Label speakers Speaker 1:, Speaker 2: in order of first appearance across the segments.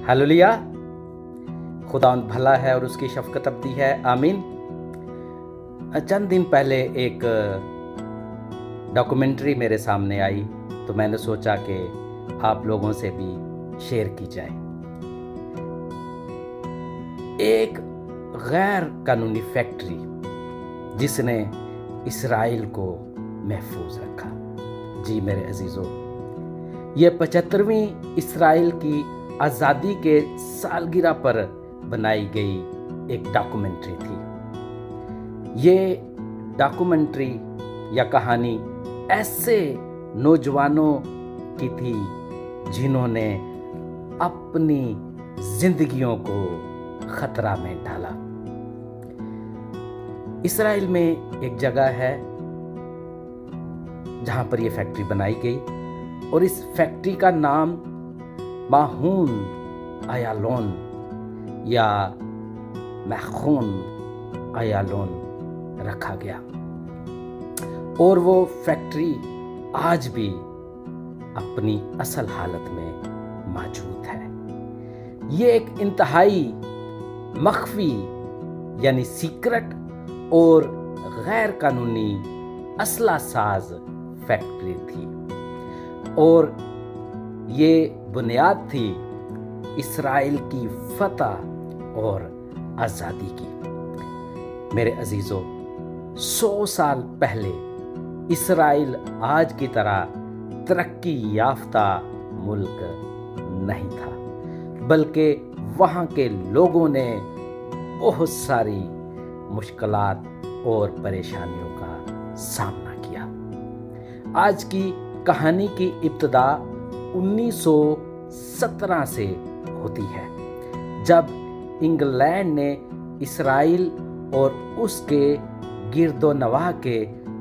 Speaker 1: Hallelujah. खुदावंद भला है और उसकी शफकत अबदी है, आमीन। चंद दिन पहले एक डॉक्यूमेंट्री मेरे सामने आई तो मैंने सोचा कि आप लोगों से भी शेयर की जाए। एक गैर कानूनी फैक्ट्री जिसने इस्राइल को महफूज रखा। जी मेरे अजीज़ों, ये 75वीं इस्राइल की आज़ादी के सालगिरह पर बनाई गई एक डॉक्यूमेंट्री थी। ये डॉक्यूमेंट्री या कहानी ऐसे नौजवानों की थी जिन्होंने अपनी जिंदगियों को खतरा में डाला। इस्राइल में एक जगह है जहां पर यह फैक्ट्री बनाई गई और इस फैक्ट्री का नाम माहून आयालोन या महून आयालोन रखा गया। और वो फैक्ट्री आज भी अपनी असल हालत में मौजूद है। ये एक इंतहाई मख्फी यानी सीक्रेट और गैर कानूनी असला साज फैक्ट्री थी और ये बुनियाद थी इस्राइल की फतह और आज़ादी की। मेरे अजीज़ों, 100 साल पहले इस्राइल आज की तरह तरक्की याफ्ता मुल्क नहीं था, बल्कि वहाँ के लोगों ने बहुत सारी मुश्किलात और परेशानियों का सामना किया। आज की कहानी की इब्तिदा 1917 से होती है, जब इंग्लैंड ने इस्राइल और उसके गिरदोनवाह के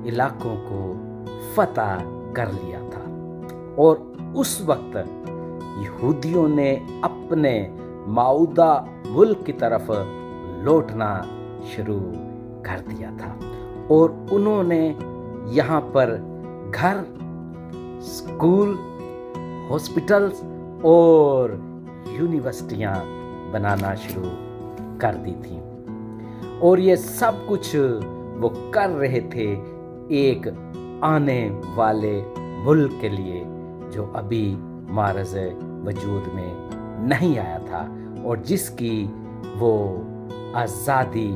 Speaker 1: इलाकों को फतह कर लिया था। और उस वक्त यहूदियों ने अपने मौजूदा मुल्क की तरफ लौटना शुरू कर दिया था और उन्होंने यहाँ पर घर, स्कूल, हॉस्पिटल्स और यूनिवर्सिटियाँ बनाना शुरू कर दी थी। और ये सब कुछ वो कर रहे थे एक आने वाले मुल्क के लिए जो अभी मारज़ वजूद में नहीं आया था और जिसकी वो आज़ादी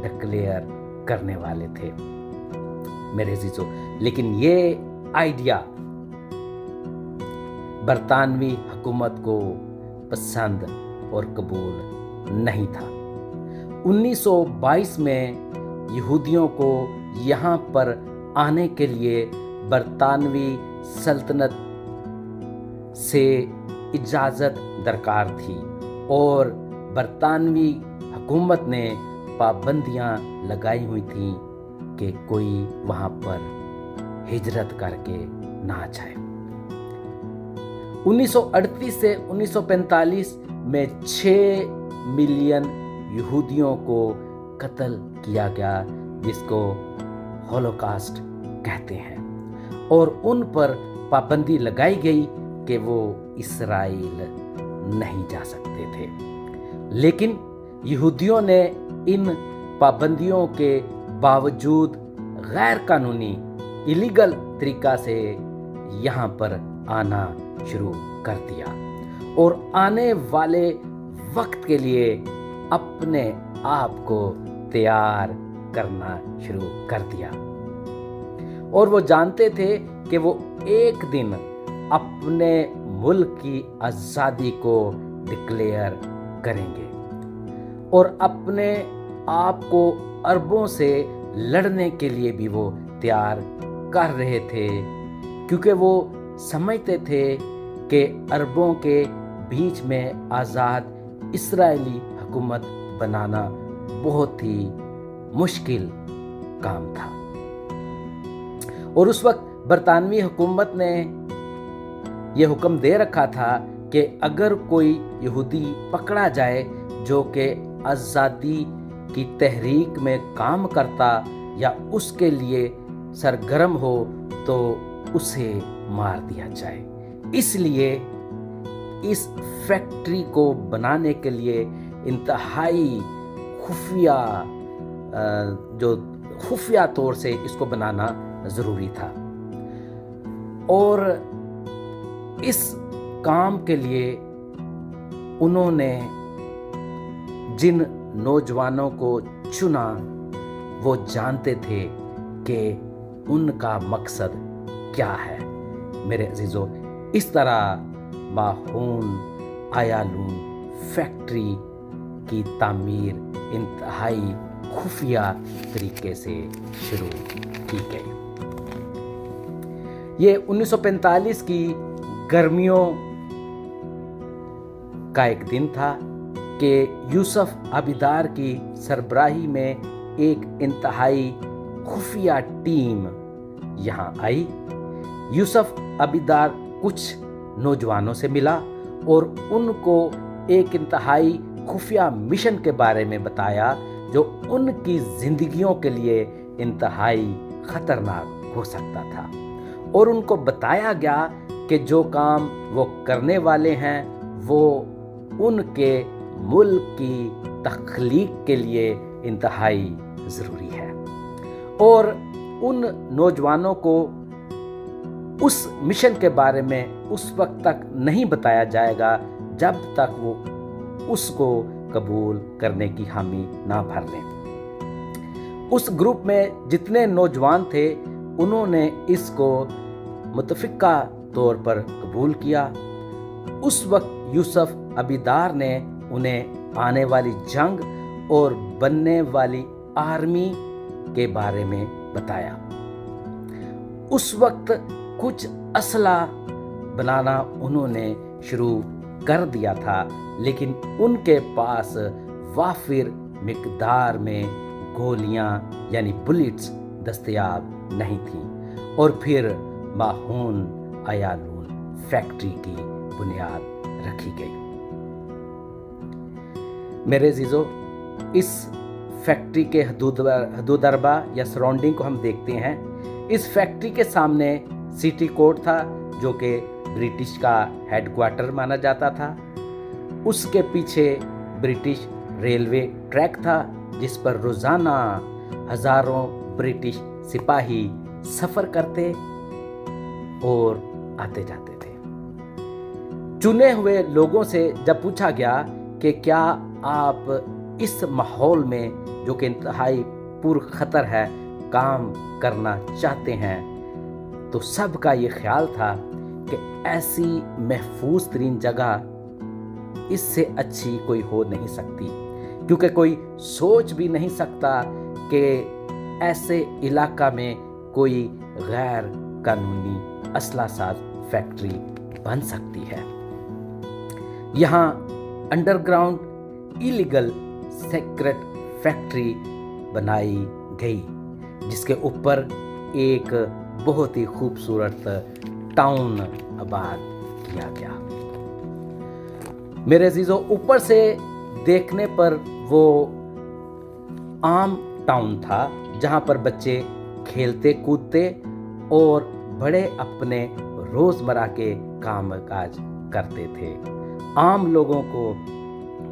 Speaker 1: डिक्लेयर करने वाले थे। मेरे अजीजों, लेकिन ये आइडिया बरतानवी हुकूमत को पसंद और कबूल नहीं था। 1922 में यहूदियों को यहाँ पर आने के लिए बरतानवी सल्तनत से इजाज़त दरकार थी और बरतानवी हुकूमत ने पाबंदियां लगाई हुई थी कि कोई वहां पर हिजरत करके ना जाए। 1938 से 1945 में 6 मिलियन यहूदियों को कत्ल किया गया, जिसको हॉलोकॉस्ट कहते हैं, और उन पर पाबंदी लगाई गई कि वो इस्राइल नहीं जा सकते थे। लेकिन यहूदियों ने इन पाबंदियों के बावजूद गैर कानूनी इलीगल तरीका से यहाँ पर आना शुरू कर दिया और आने वाले वक्त के लिए अपने आप को तैयार करना शुरू कर दिया। और वो जानते थे कि वो एक दिन अपने मुल्क की आज़ादी को डिक्लेयर करेंगे और अपने आप को अरबों से लड़ने के लिए भी वो तैयार कर रहे थे, क्योंकि वो समझते थे कि अरबों के बीच में आज़ाद इस्राएली हुकूमत बनाना बहुत ही मुश्किल काम था। और उस वक्त बरतानवी हुकूमत ने यह हुक्म दे रखा था कि अगर कोई यहूदी पकड़ा जाए जो कि आज़ादी की तहरीक में काम करता या उसके लिए सरगर्म हो तो उसे मार दिया जाए। इसलिए इस फैक्ट्री को बनाने के लिए इंतहाई खुफिया तौर से इसको बनाना ज़रूरी था। और इस काम के लिए उन्होंने जिन नौजवानों को चुना वो जानते थे कि उनका मकसद क्या है। मेरे अजीज़ों, इस तरह माहून आयालून फैक्ट्री की तामीर इंतहाई खुफिया तरीके से शुरू की गई। ये 1945 की गर्मियों का एक दिन था कि यूसुफ आबिदार की सरबराही में एक इंतहाई खुफिया टीम यहाँ आई। यूसुफ आबिदार कुछ नौजवानों से मिला और उनको एक इंतहाई खुफिया मिशन के बारे में बताया जो उनकी जिंदगियों के लिए इंतहाई खतरनाक हो सकता था। और उनको बताया गया कि जो काम वो करने वाले हैं वो उनके मुल्क की तख्लीक के लिए इंतहाई ज़रूरी है। और उन नौजवानों को उस मिशन के बारे में उस वक्त तक नहीं बताया जाएगा जब तक वो उसको कबूल करने की हामी ना भर लें। उस ग्रुप में जितने नौजवान थे उन्होंने इसको मुतफ़िक़ा तौर पर कबूल किया। उस वक्त यूसुफ आबिदार ने उन्हें आने वाली जंग और बनने वाली आर्मी के बारे में बताया। उस वक्त कुछ असला बनाना उन्होंने शुरू कर दिया था, लेकिन उनके पास वाफिर मिकदार में गोलियां यानी बुलेट्स दस्तयाब नहीं थीं। और फिर माहून आयालून फैक्ट्री की बुनियाद रखी गई। मेरे अज़ीज़ों, इस फैक्ट्री के हदूद अरबा या सराउंडिंग को हम देखते हैं। इस फैक्ट्री के सामने सिटी कोर्ट था जो कि ब्रिटिश का हेडक्वार्टर माना जाता था। उसके पीछे ब्रिटिश रेलवे ट्रैक था जिस पर रोज़ाना हज़ारों ब्रिटिश सिपाही सफ़र करते और आते जाते थे। चुने हुए लोगों से जब पूछा गया कि क्या आप इस माहौल में जो कि इंतहाई पुरखतर है काम करना चाहते हैं, तो सबका ये ख्याल था कि ऐसी महफूज तरीन जगह इससे अच्छी कोई हो नहीं सकती, क्योंकि कोई सोच भी नहीं सकता कि ऐसे इलाका में कोई गैर कानूनी असला साज फैक्ट्री बन सकती है। यहाँ अंडरग्राउंड इलीगल सीक्रेट फैक्ट्री बनाई गई जिसके ऊपर एक बहुत ही खूबसूरत टाउन आबाद किया गया। मेरे अजीजों, ऊपर से देखने पर वो आम टाउन था जहाँ पर बच्चे खेलते कूदते और बड़े अपने रोज़मर्रा के काम काज करते थे। आम लोगों को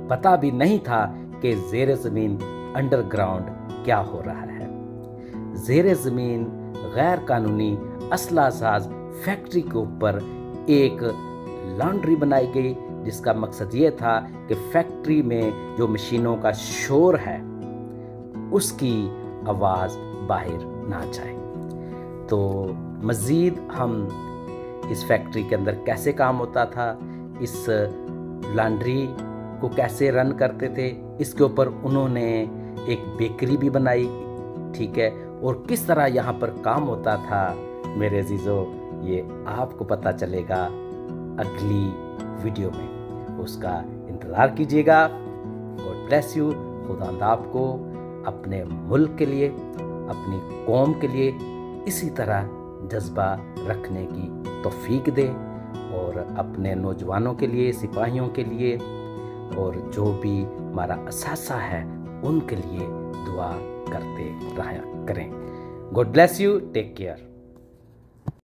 Speaker 1: पता भी नहीं था कि ज़ेर ज़मीन अंडरग्राउंड क्या हो रहा है। ज़ेर ज़मीन गैर कानूनी असला साज फैक्ट्री के ऊपर एक लॉन्ड्री बनाई गई जिसका मकसद ये था कि फैक्ट्री में जो मशीनों का शोर है उसकी आवाज़ बाहर ना जाए। तो मज़ीद हम इस फैक्ट्री के अंदर कैसे काम होता था, इस लॉन्ड्री को कैसे रन करते थे, इसके ऊपर उन्होंने एक बेकरी भी बनाई, ठीक है। और किस तरह यहाँ पर काम होता था मेरे अजीज़ों, ये आपको पता चलेगा अगली वीडियो में। उसका इंतज़ार कीजिएगा। God bless you. खुदा आपको अपने मुल्क के लिए, अपनी कौम के लिए इसी तरह जज्बा रखने की तौफीक दे और अपने नौजवानों के लिए, सिपाहियों के लिए और जो भी हमारा असासा है उनके लिए दुआ करते रहा करें। God bless you. Take care.